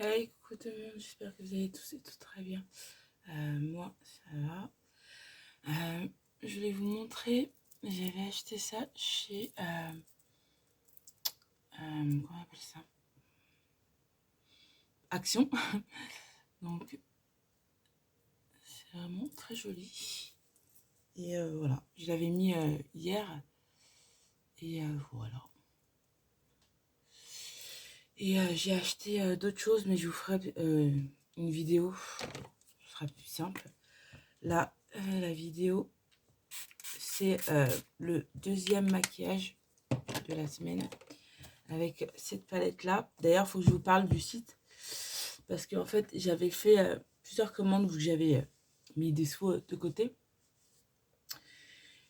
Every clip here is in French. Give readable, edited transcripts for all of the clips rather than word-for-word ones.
Hey, coucou tout le monde, j'espère que vous allez tous et toutes très bien. Moi, ça va. Je voulais vous montrer, j'avais acheté ça chez, comment on appelle ça? Action. Donc, c'est vraiment très joli. Et voilà, je l'avais mis hier. Et voilà. Et j'ai acheté d'autres choses, mais je vous ferai une vidéo. Ce sera plus simple. Là, la vidéo, c'est le deuxième maquillage de la semaine avec cette palette là. D'ailleurs, il faut que je vous parle du site parce qu'en fait j'avais fait plusieurs commandes vu que j'avais mis des sous de côté,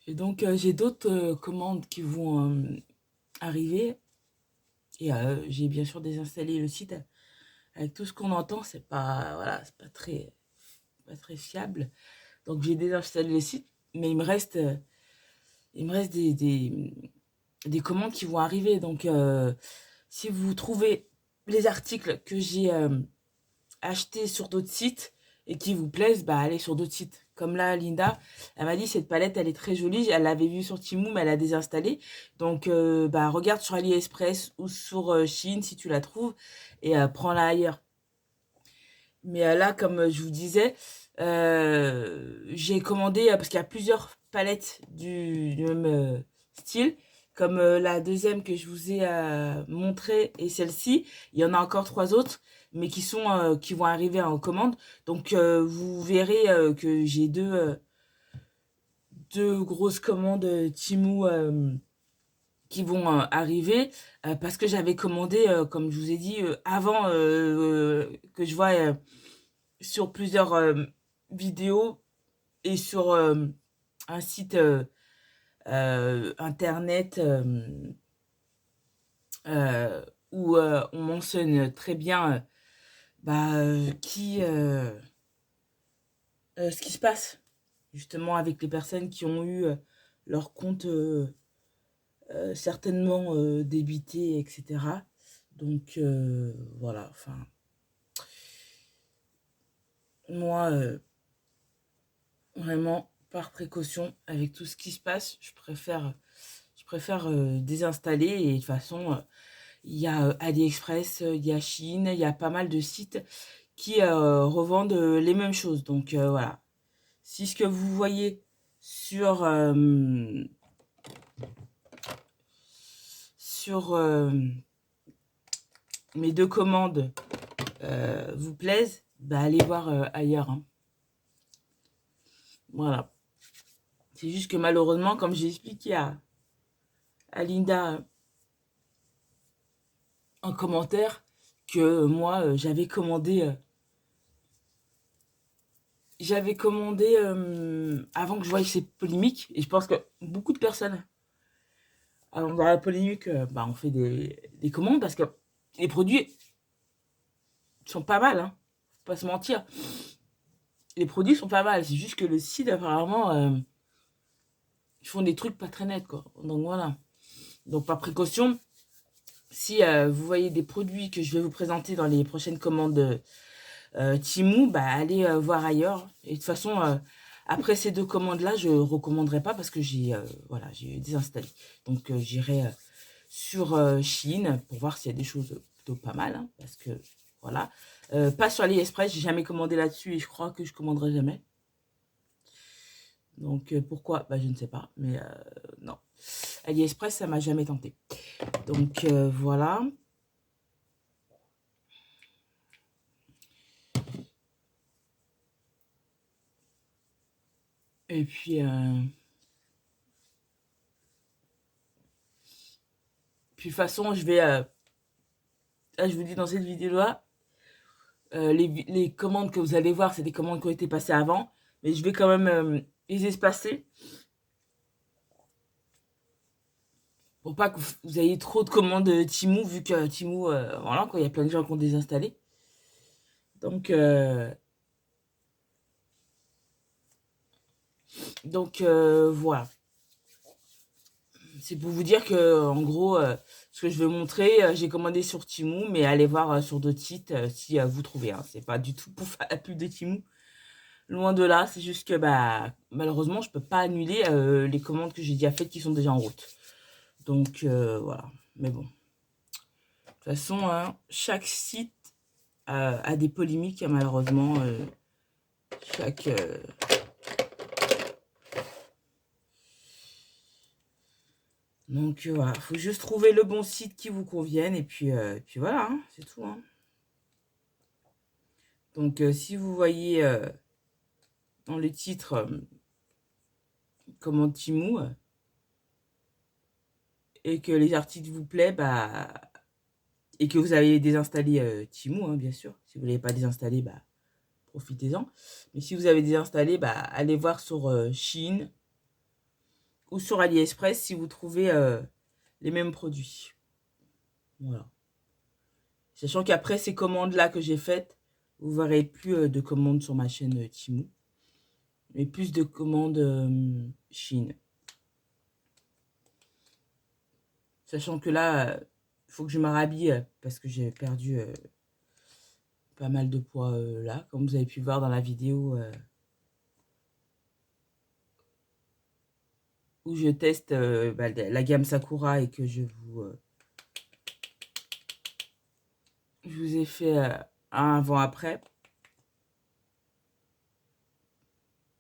et donc j'ai d'autres commandes qui vont arriver, et j'ai bien sûr désinstallé le site. Avec tout ce qu'on entend, c'est pas, voilà, c'est pas très fiable, donc j'ai désinstallé le site, mais il me reste des commandes qui vont arriver. Donc si vous trouvez les articles que j'ai achetés sur d'autres sites et qui vous plaisent, bah allez sur d'autres sites. Comme là, Linda, elle m'a dit cette palette, elle est très jolie. Elle l'avait vue sur Temu, mais elle a désinstallé. Donc, bah regarde sur AliExpress ou sur Shein si tu la trouves, et prends-la ailleurs. Mais là, comme je vous disais, j'ai commandé parce qu'il y a plusieurs palettes du même style. Comme la deuxième que je vous ai montrée et celle-ci, il y en a encore trois autres, mais qui vont arriver en commande. Donc vous verrez que j'ai deux grosses commandes Temu qui vont arriver, parce que j'avais commandé, comme je vous ai dit, avant que je vois sur plusieurs vidéos et sur un site internet euh, où on mentionne très bien ce qui se passe justement avec les personnes qui ont eu leur compte certainement débité, etc. Donc voilà, enfin, moi, vraiment, par précaution, avec tout ce qui se passe, je préfère désinstaller. Et de toute façon, il y a AliExpress, il y a Shein, il y a pas mal de sites qui revendent les mêmes choses. Donc voilà. Si ce que vous voyez sur, sur mes deux commandes vous plaisent, bah allez voir ailleurs, hein. Voilà. C'est juste que malheureusement, comme j'ai expliqué à Linda en commentaire, que moi j'avais commandé avant que je voie ces polémiques, et je pense que beaucoup de personnes dans la polémique bah, on fait des commandes parce que les produits sont pas mal, hein, faut pas se mentir, les produits sont pas mal, c'est juste que le site apparemment ils font des trucs pas très nets, quoi. Donc voilà, donc par précaution, si vous voyez des produits que je vais vous présenter dans les prochaines commandes Temu, bah allez voir ailleurs. Et de toute façon, après ces deux commandes-là, je recommanderai pas parce que voilà, j'ai désinstallé. Donc j'irai sur Shein pour voir s'il y a des choses plutôt pas mal, hein, parce que voilà. Pas sur AliExpress, j'ai jamais commandé là-dessus et je crois que je commanderai jamais. Donc pourquoi? Bah je ne sais pas, mais non. AliExpress, ça m'a jamais tenté. Donc voilà. Et puis, de toute façon, là, je vous dis dans cette vidéo-là, les commandes que vous allez voir, c'est des commandes qui ont été passées avant, mais je vais quand même les espacer pour pas que vous ayez trop de commandes Temu, vu que Temu, voilà, quoi, il y a plein de gens qui ont désinstallé. Donc, voilà. C'est pour vous dire que, en gros, Ce que je veux montrer, j'ai commandé sur Temu, mais allez voir sur d'autres sites si vous trouvez. Hein. C'est pas du tout pour faire la pub de Temu. Loin de là, c'est juste que bah malheureusement, je peux pas annuler les commandes que j'ai déjà faites qui sont déjà en route. Donc voilà. Mais bon. De toute façon, hein, chaque site a des polémiques, malheureusement. Chaque. Donc voilà, faut juste trouver le bon site qui vous convienne et puis voilà, hein, c'est tout. Hein. Donc si vous voyez dans le titre commande Temu et que les articles vous plaisent, bah et que vous avez désinstallé Temu, hein, bien sûr. Si vous ne l'avez pas désinstallé, bah profitez-en. Mais si vous avez désinstallé, bah allez voir sur Shein ou sur AliExpress si vous trouvez les mêmes produits. Voilà. Sachant qu'après ces commandes-là que j'ai faites, vous verrez plus de commandes sur ma chaîne Temu, mais plus de commandes Shein. Sachant que là, il faut que je me rhabille parce que j'ai perdu pas mal de poids là, comme vous avez pu voir dans la vidéo où je teste la gamme Sakura et que je vous ai fait un avant-après.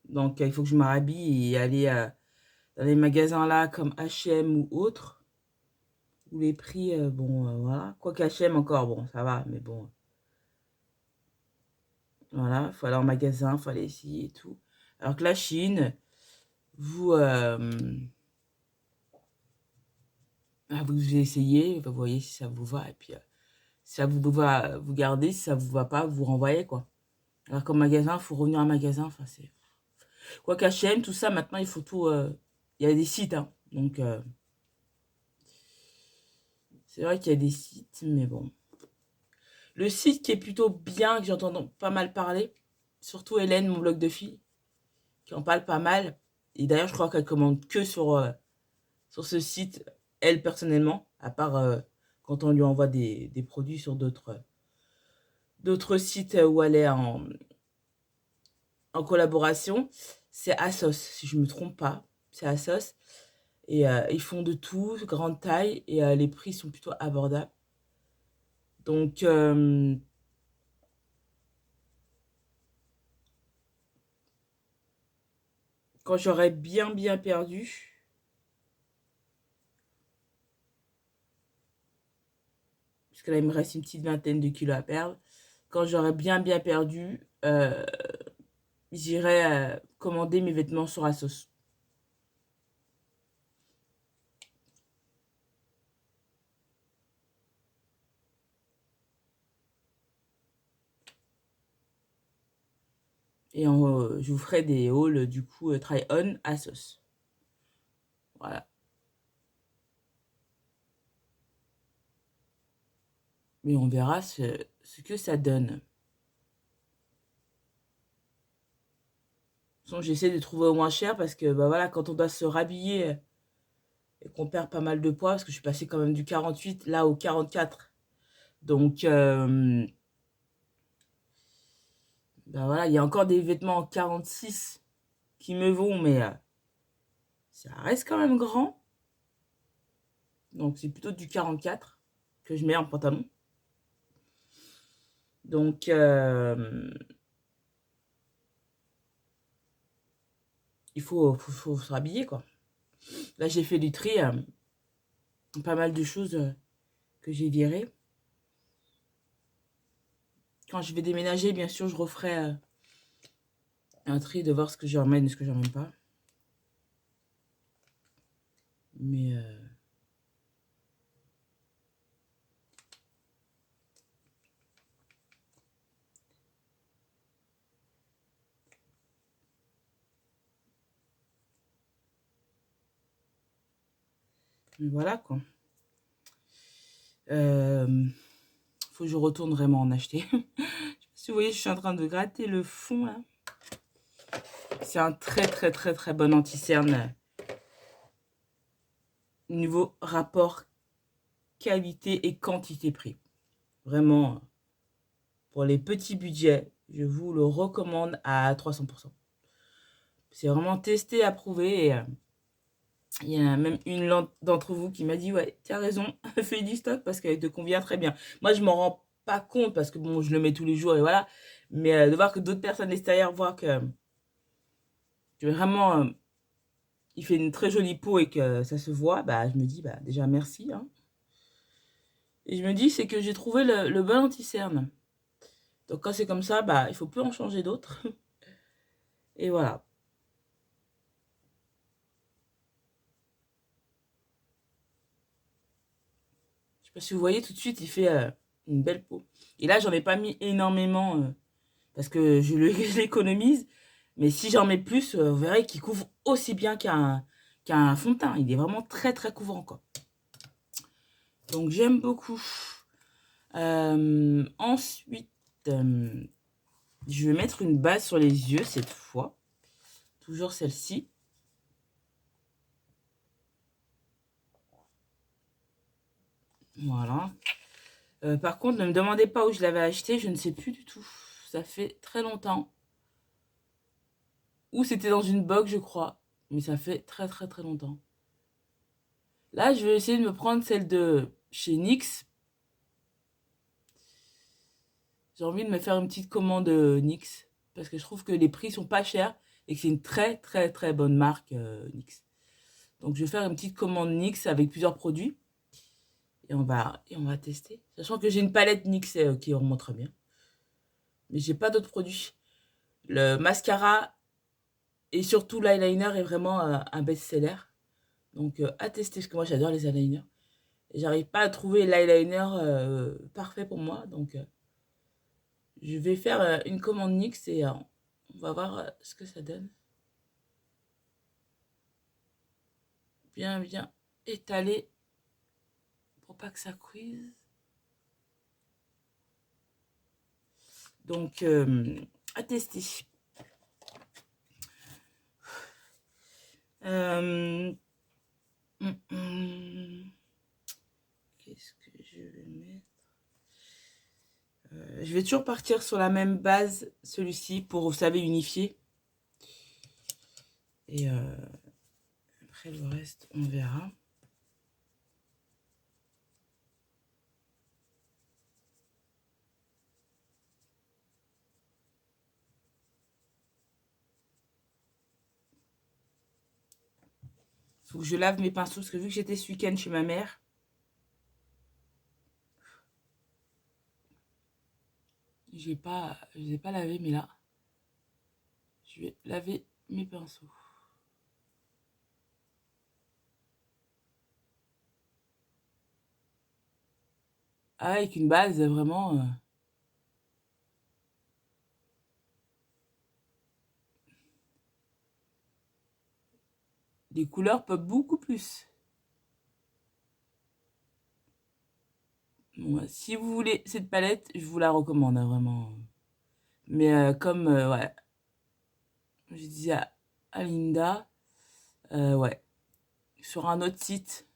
Donc il faut que je me rhabille et aller dans les magasins là comme H&M ou autres, où les prix, bon voilà, quoi qu'H&M encore, bon ça va, mais bon, voilà, il faut aller en magasin, il faut aller essayer et tout. Alors que la Chine, vous essayez, vous voyez si ça vous va, et puis si ça vous va, vous gardez, si ça vous va pas, vous renvoyez quoi. Alors qu'en magasin, il faut revenir en magasin, enfin c'est... Quoi qu'H&M, tout ça, maintenant il faut tout... Il y a des sites, hein, donc c'est vrai qu'il y a des sites, mais bon. Le site qui est plutôt bien, que j'entends pas mal parler, surtout Hélène, mon blog de filles, qui en parle pas mal, et d'ailleurs je crois qu'elle commande que sur ce site, elle personnellement, à part quand on lui envoie des produits sur d'autres sites où elle est en collaboration, c'est Asos, si je me trompe pas, c'est Asos. Et ils font de tout, grande taille, et les prix sont plutôt abordables. Donc, quand j'aurai bien perdu, parce que là, il me reste une petite vingtaine de kilos à perdre, quand j'aurai bien perdu, j'irai commander mes vêtements sur Asos. Et je vous ferai des hauls, du coup, try-on Asos. Voilà. Mais on verra ce que ça donne. J'essaie de trouver au moins cher parce que bah voilà, quand on doit se rhabiller et qu'on perd pas mal de poids, parce que je suis passée quand même du 48 là au 44. Donc bah voilà, il y a encore des vêtements en 46 qui me vont, mais ça reste quand même grand. Donc c'est plutôt du 44 que je mets en pantalon. Donc il faut se rhabiller quoi. Là j'ai fait du tri, pas mal de choses que j'ai virées. Quand je vais déménager, bien sûr, je referai un tri de voir ce que j'emmène et ce que j'emmène pas. Mais voilà quoi. Faut que je retourne vraiment en acheter. Si vous voyez, je suis en train de gratter le fond là. C'est un très bon anti-cerne niveau rapport qualité et quantité prix. Vraiment, pour les petits budgets, je vous le recommande à 300%. C'est vraiment testé, approuvé. Et, il y a même une d'entre vous qui m'a dit, ouais, tu as raison, fais du stock parce qu'elle te convient très bien. Moi, je m'en rends pas compte parce que bon, je le mets tous les jours et voilà. Mais de voir que d'autres personnes extérieures voient que vraiment, il fait une très jolie peau et que ça se voit, bah, je me dis, bah, déjà, merci. Hein. Et je me dis, c'est que j'ai trouvé le bon anti-cerne. Donc, quand c'est comme ça, bah, il faut plus en changer d'autres. Et voilà. Je sais pas si vous voyez, tout de suite, il fait une belle peau. Et là, j'en ai pas mis énormément parce que je l'économise. Mais si j'en mets plus, vous verrez qu'il couvre aussi bien qu'un fond de teint. Il est vraiment très, très couvrant, quoi. Donc, j'aime beaucoup. Ensuite, je vais mettre une base sur les yeux cette fois. Toujours celle-ci. Voilà. Par contre, ne me demandez pas où je l'avais acheté. Je ne sais plus du tout. Ça fait très longtemps. Ou c'était dans une box, je crois. Mais ça fait très, très, très longtemps. Là, je vais essayer de me prendre celle de chez NYX. J'ai envie de me faire une petite commande NYX. Parce que je trouve que les prix sont pas chers. Et que c'est une très, très, très bonne marque NYX. Donc, je vais faire une petite commande NYX avec plusieurs produits. Et on va tester. Sachant que j'ai une palette NYX qui remonte très bien. Mais j'ai pas d'autres produits. Le mascara et surtout l'eyeliner est vraiment un best-seller. Donc à tester, parce que moi j'adore les eyeliners. Et j'arrive pas à trouver l'eyeliner parfait pour moi. Donc je vais faire une commande NYX et on va voir ce que ça donne. Bien, bien étalé pour pas que ça cuise. Donc à tester. Qu'est-ce que je vais mettre? Je vais toujours partir sur la même base, celui-ci, pour, vous savez, unifier. Et après le reste, on verra. Faut que je lave mes pinceaux, parce que vu que j'étais ce week-end chez ma mère, je les ai pas lavés, mais là, je vais laver mes pinceaux. Ah, avec une base vraiment... les couleurs peuvent beaucoup plus. Bon, si vous voulez cette palette, je vous la recommande, hein, vraiment. Mais comme, ouais, je disais à Linda, ouais, sur un autre site,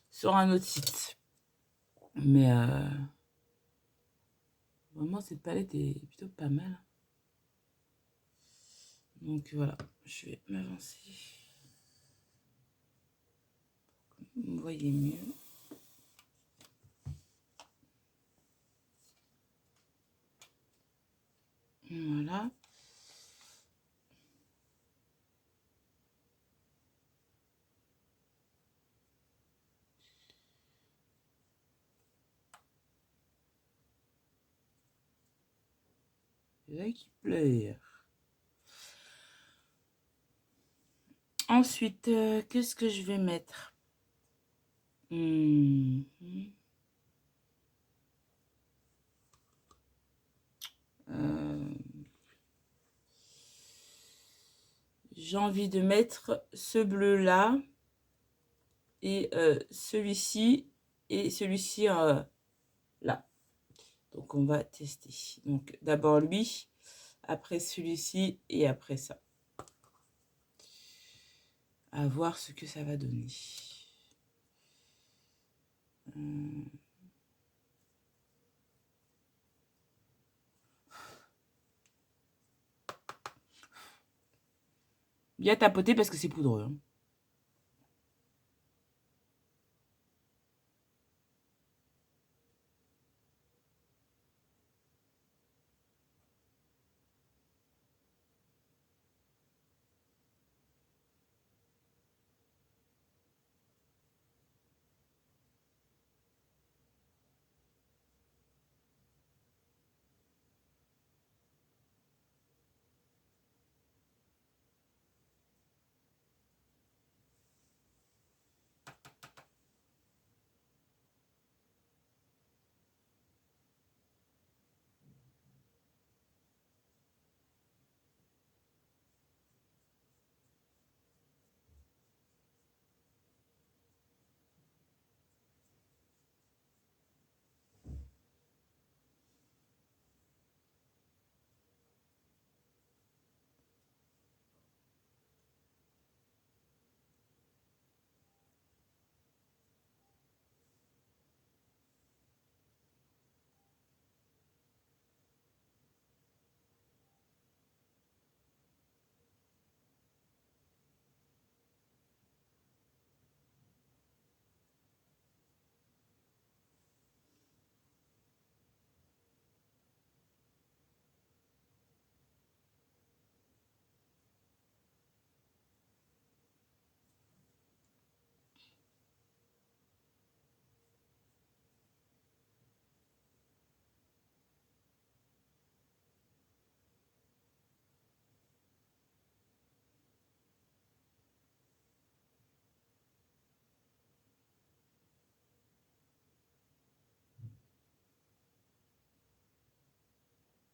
sur un autre site. Mais vraiment, cette palette est plutôt pas mal. Donc voilà, je vais m'avancer. Vous voyez mieux. Voilà. Là qui plaît. Ensuite, qu'est-ce que je vais mettre? Hmm. Euh, j'ai envie de mettre ce bleu-là et celui-ci et celui-ci là. Donc, on va tester. Donc, d'abord lui. après celui-ci et après ça. À voir ce que ça va donner. Bien tapoter parce que c'est poudreux. Hein.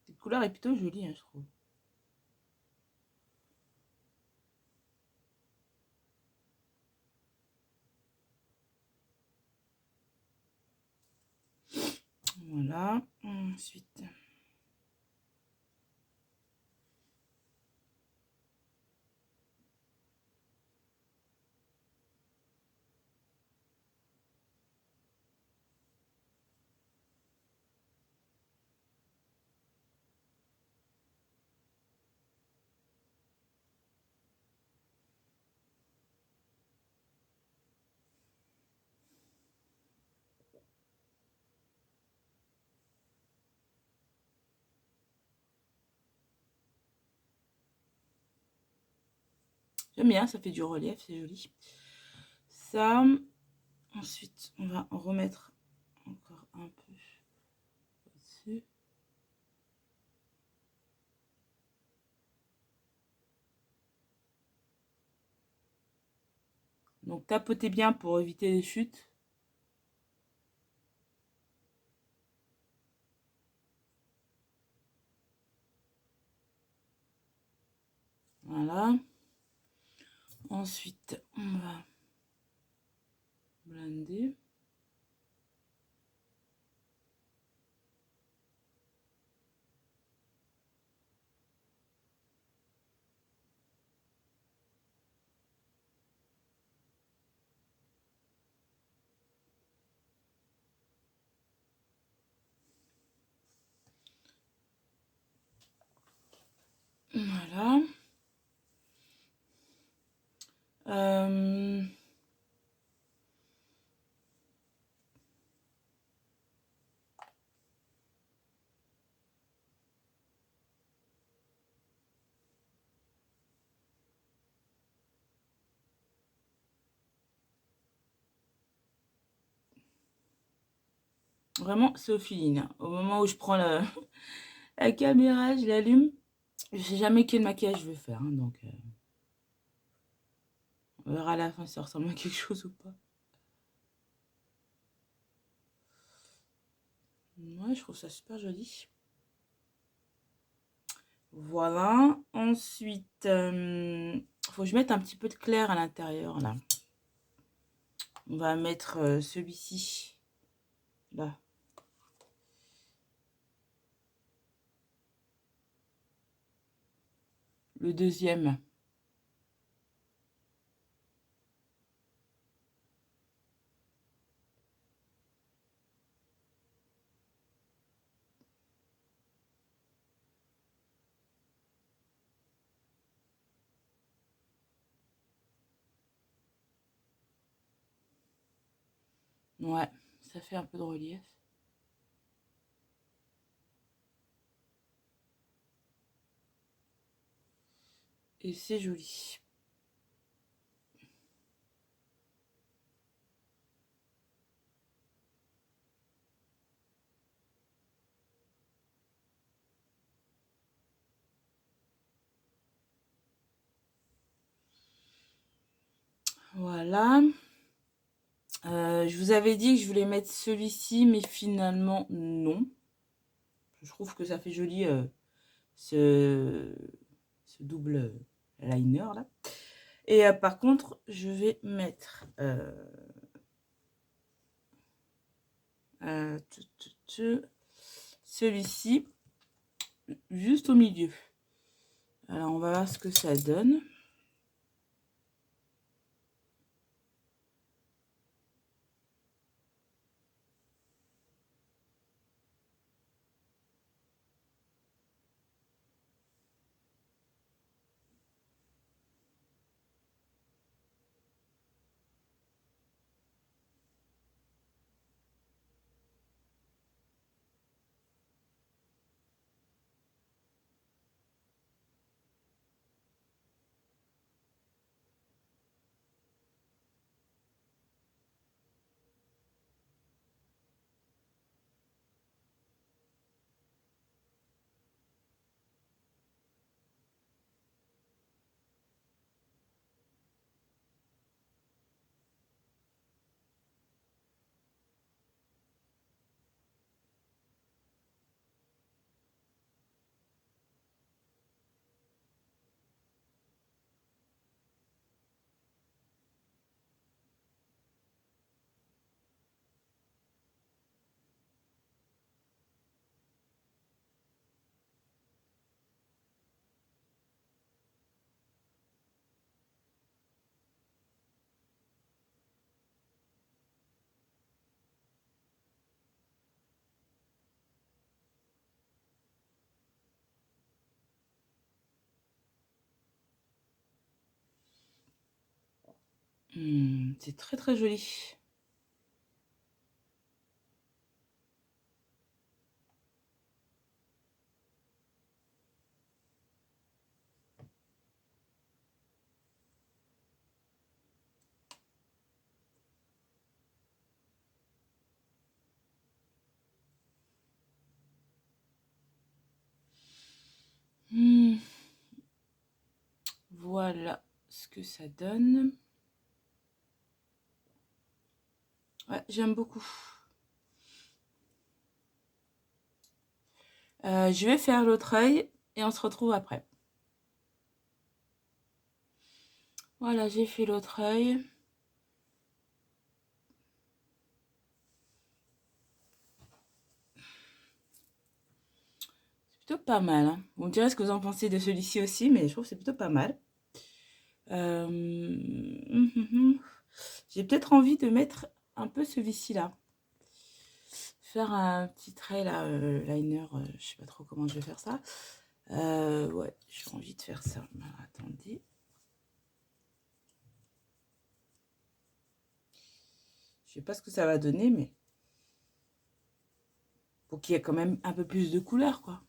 Cette couleur est plutôt jolie, hein, je trouve. Voilà. Ensuite. J'aime bien, ça fait du relief, c'est joli. Ça. Ensuite, on va en remettre encore un peu au-dessus. Donc, tapotez bien pour éviter les chutes. Voilà. Ensuite, on va blender. Voilà. Vraiment, c'est au feeling. Hein. Au moment où je prends la caméra, je l'allume. Je sais jamais quel maquillage je vais faire. Hein, donc, on verra à la fin si ça ressemble à quelque chose ou pas. Moi, je trouve ça super joli. Voilà. Ensuite, faut que je mette un petit peu de clair à l'intérieur, là. On va mettre celui-ci, là. le deuxième. Ouais, ça fait un peu de relief. Et c'est joli. Voilà. Je vous avais dit que je voulais mettre celui-ci, mais finalement, non. Je trouve que ça fait joli ce, ce double liner là. Et par contre, je vais mettre celui-ci juste au milieu. Alors, on va voir ce que ça donne. C'est très très joli. Voilà ce que ça donne. Ouais, j'aime beaucoup. Je vais faire l'autre œil et on se retrouve après. Voilà, j'ai fait l'autre œil. C'est plutôt pas mal. Hein. Vous me direz ce que vous en pensez de celui-ci aussi, mais je trouve que c'est plutôt pas mal. J'ai peut-être envie de mettre un peu celui-ci là. Faire un petit trait là, liner, je sais pas trop comment je vais faire ça. Ouais, j'ai envie de faire ça. Alors, attendez. Je sais pas ce que ça va donner, mais pour qu'il y ait quand même un peu plus de couleur, quoi.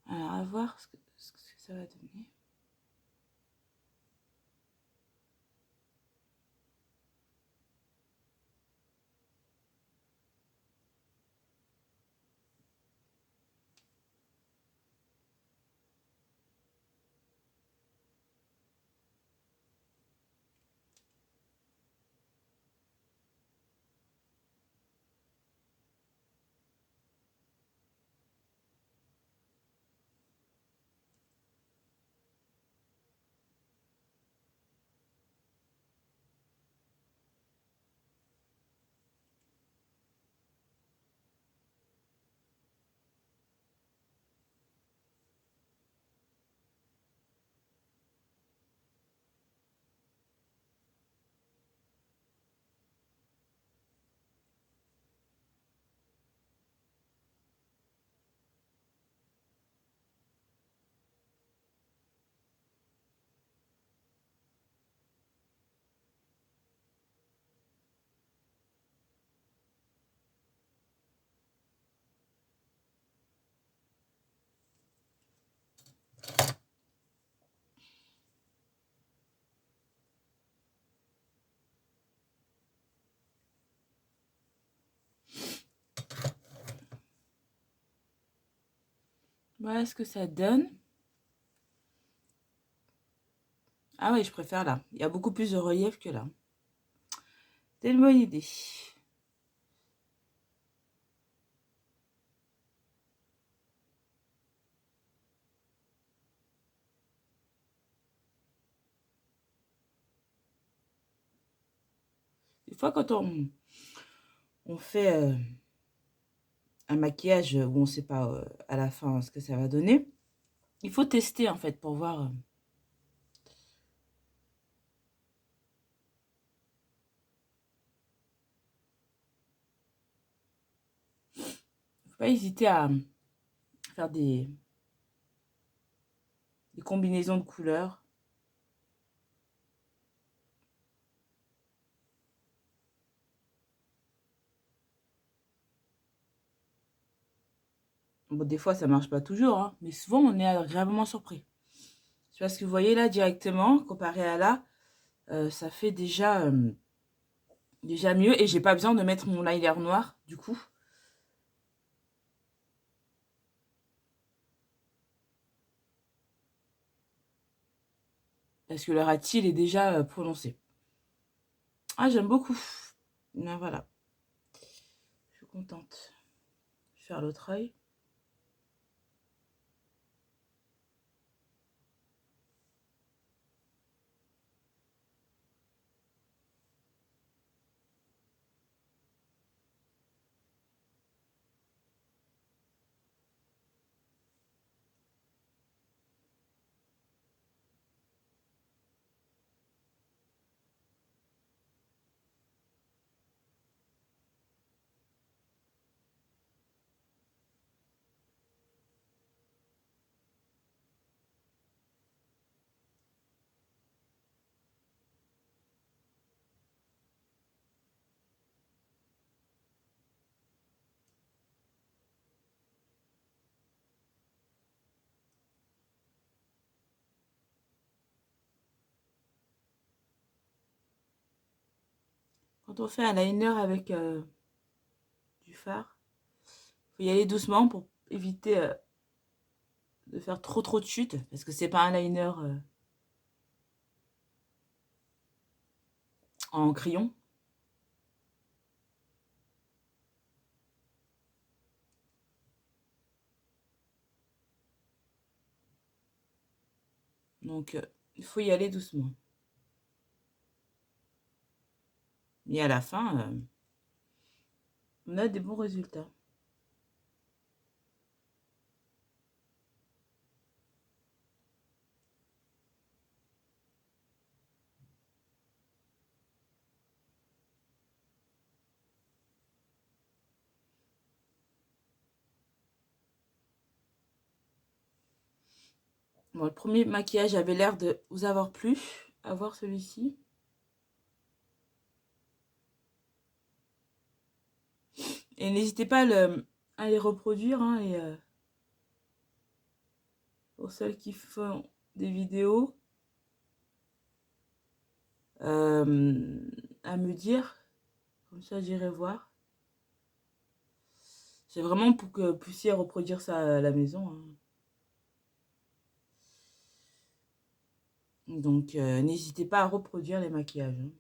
Alors, à voir ce que ça va donner. Voilà ce que ça donne. Ah oui, je préfère là. Il y a beaucoup plus de relief que là. C'est une bonne idée. Des fois, quand on fait un maquillage où on ne sait pas à la fin ce que ça va donner, il faut tester en fait pour voir. Faut pas hésiter à faire des combinaisons de couleurs. Bon, des fois, ça marche pas toujours, hein, mais souvent, on est agréablement surpris. C'est parce que vous voyez là directement, comparé à là, ça fait déjà mieux. Et j'ai pas besoin de mettre mon liner noir, du coup. Parce que le rat-il est déjà prononcé. Ah, j'aime beaucoup. Ben, voilà, je suis contente. Je vais faire l'autre œil. Quand on fait un liner avec du fard, faut y aller doucement pour éviter de faire trop de chutes, parce que c'est pas un liner en crayon. Donc, il faut y aller doucement. Et à la fin, on a des bons résultats. Bon, le premier maquillage avait l'air de vous avoir plu. À voir celui-ci. Et n'hésitez pas à les reproduire, hein, pour celles qui font des vidéos, à me dire. Comme ça, j'irai voir. C'est vraiment pour que vous puissiez reproduire ça à la maison, hein. Donc, n'hésitez pas à reproduire les maquillages, hein.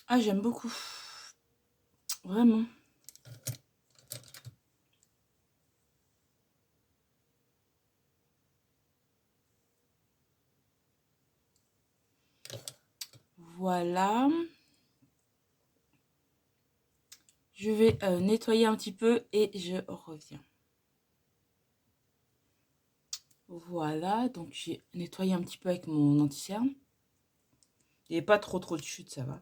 Ah, j'aime beaucoup. Vraiment. Voilà. Je vais nettoyer un petit peu et je reviens. Voilà, donc j'ai nettoyé un petit peu avec mon anti-cerne. Il n'y a pas trop de chute, ça va.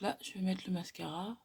Là, je vais mettre le mascara.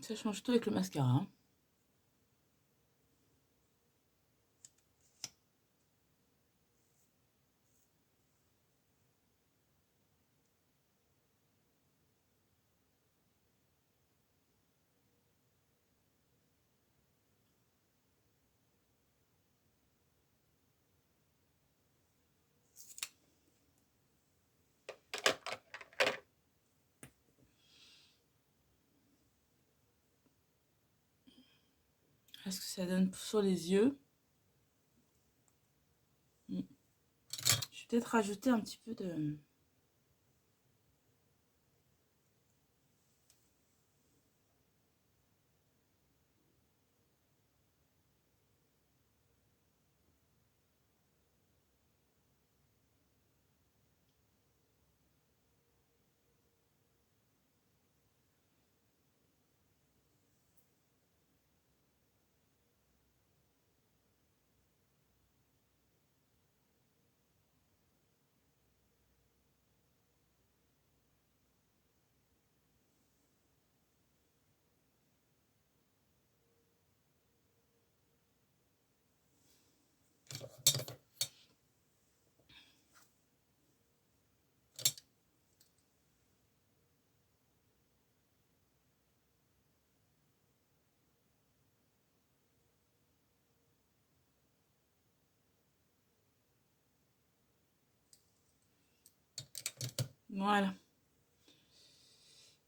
Ça change tout avec le mascara. Hein. Est-ce que ça donne sur les yeux? Je vais peut-être rajouter un petit peu de... Voilà.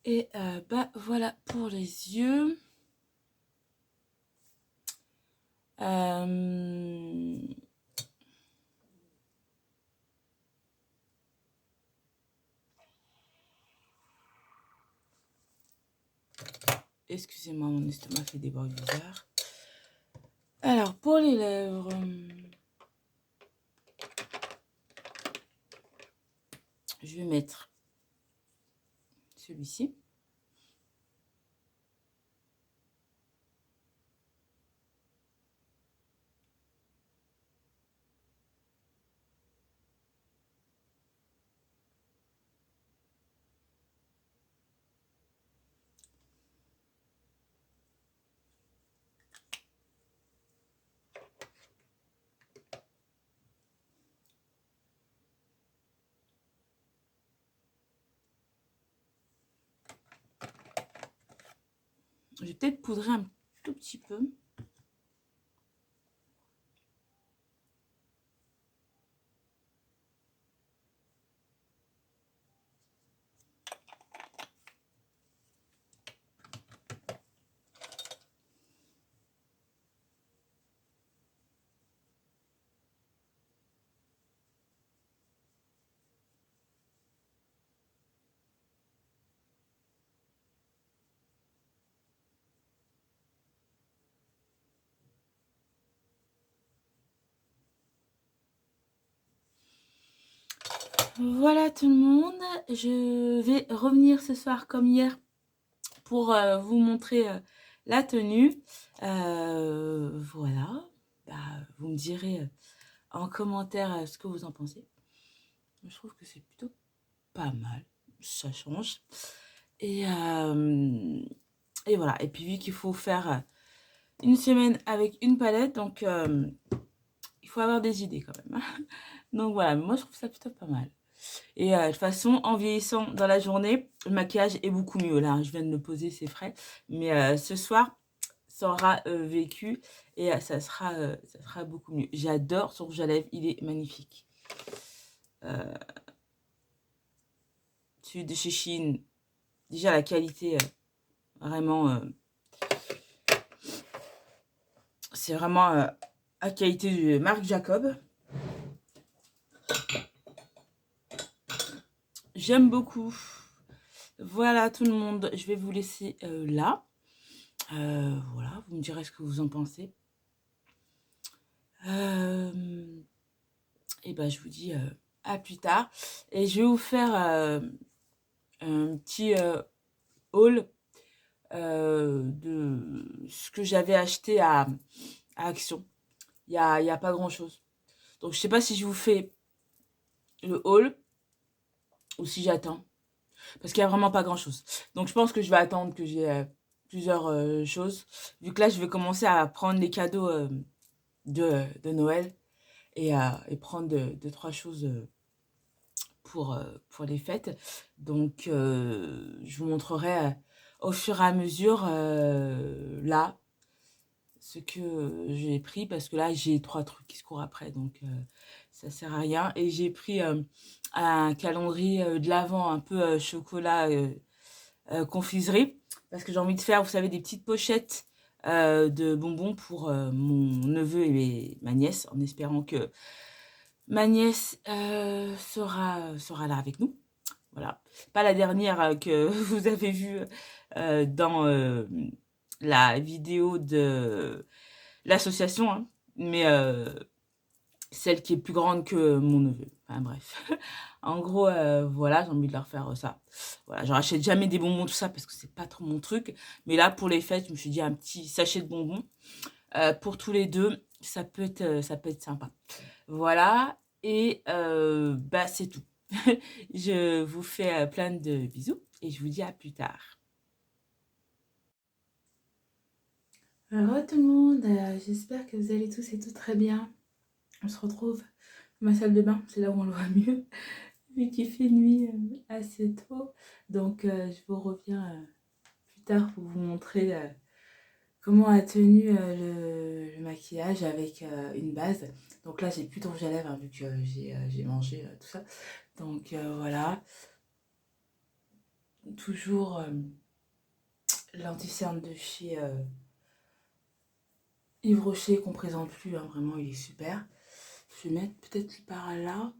Et bah voilà pour les yeux. Excusez-moi, mon estomac fait des bruits bizarres. Alors, pour les lèvres, je vais mettre celui-ci. Je vais peut-être poudrer un tout petit peu. Voilà tout le monde, je vais revenir ce soir comme hier pour vous montrer la tenue. Voilà, bah, vous me direz en commentaire ce que vous en pensez. je trouve que c'est plutôt pas mal. Ça change. Et voilà. Et puis, vu qu'il faut faire une semaine avec une palette, donc il faut avoir des idées quand même. Donc voilà, moi je trouve ça plutôt pas mal. Et de toute façon, en vieillissant dans la journée, le maquillage est beaucoup mieux. Là, je viens de le poser, c'est frais. Mais ce soir, ça aura vécu et ça sera beaucoup mieux. J'adore son rouge à lèvres, il est magnifique. Celui de chez Shein, déjà la qualité, vraiment, c'est vraiment la qualité de Marc Jacob. J'aime beaucoup. Voilà tout le monde, je vais vous laisser là. Voilà, vous me direz ce que vous en pensez. Et ben je vous dis à plus tard. Et je vais vous faire un petit haul de ce que j'avais acheté à Action. Il y a pas grand chose. Donc je sais pas si je vous fais le haul ou si j'attends. Parce qu'il y a vraiment pas grand chose. Donc je pense que je vais attendre que j'ai plusieurs choses. Vu que là je vais commencer à prendre les cadeaux de Noël et prendre deux, trois choses pour les fêtes. Donc je vous montrerai au fur et à mesure là ce que j'ai pris, parce que là j'ai 3 trucs qui se courent après, donc ça sert à rien. Et j'ai pris un calendrier de l'Avent un peu chocolat confiserie, parce que j'ai envie de faire, vous savez, des petites pochettes de bonbons pour mon neveu et ma nièce, en espérant que ma nièce sera là avec nous. Voilà. Pas la dernière que vous avez vue dans la vidéo de l'association, hein, mais celle qui est plus grande que mon neveu. Enfin bref. En gros, voilà, j'ai envie de leur faire ça. Voilà, je rachète jamais des bonbons, tout ça, parce que c'est pas trop mon truc. Mais là, pour les fêtes, je me suis dit un petit sachet de bonbons. Pour tous les deux, ça peut être sympa. Voilà, et bah c'est tout. Je vous fais plein de bisous et je vous dis à plus tard. Alors tout le monde, j'espère que vous allez tous et toutes très bien. On se retrouve dans ma salle de bain, c'est là où on le voit mieux, vu qu'il fait nuit assez tôt. Donc je vous reviens plus tard pour vous montrer comment a tenu le maquillage avec une base. Donc là j'ai plus de rouge à lèvres, hein, vu que j'ai mangé tout ça. Donc voilà. Toujours l'anti-cerne de chez Yves Rocher qu'on présente plus, hein, vraiment il est super. Je vais mettre peut-être par là.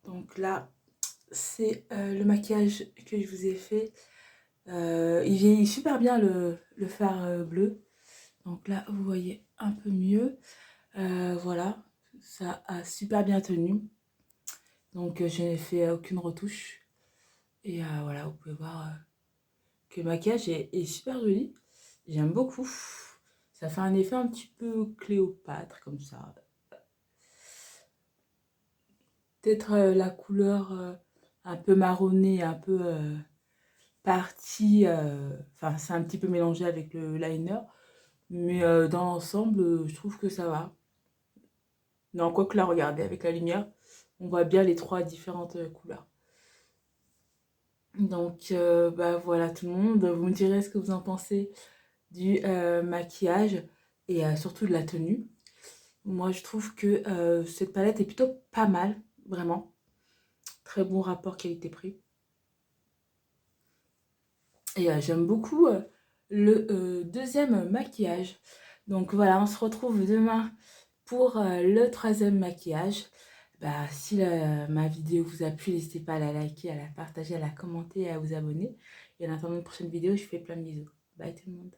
Donc là, c'est le maquillage que je vous ai fait. Il vieillit super bien le fard bleu. Donc là, vous voyez un peu mieux. Voilà, ça a super bien tenu. Donc je n'ai fait aucune retouche. Et voilà, vous pouvez voir que le maquillage est super joli. J'aime beaucoup. Ça fait un effet un petit peu Cléopâtre, comme ça. Peut-être la couleur un peu marronnée, un peu partie. Enfin, c'est un petit peu mélangé avec le liner. Mais dans l'ensemble, je trouve que ça va. Non, quoique là, regardez, avec la lumière, on voit bien les 3 différentes couleurs. Donc, bah voilà tout le monde. Vous me direz ce que vous en pensez du maquillage et surtout de la tenue. Moi, je trouve que cette palette est plutôt pas mal, vraiment. Très bon rapport qualité-prix. Et j'aime beaucoup le deuxième maquillage. Donc voilà, on se retrouve demain pour le troisième maquillage. Bah, si ma vidéo vous a plu, n'hésitez pas à la liker, à la partager, à la commenter et à vous abonner. Et en attendant une prochaine vidéo, je vous fais plein de bisous. Bye tout le monde.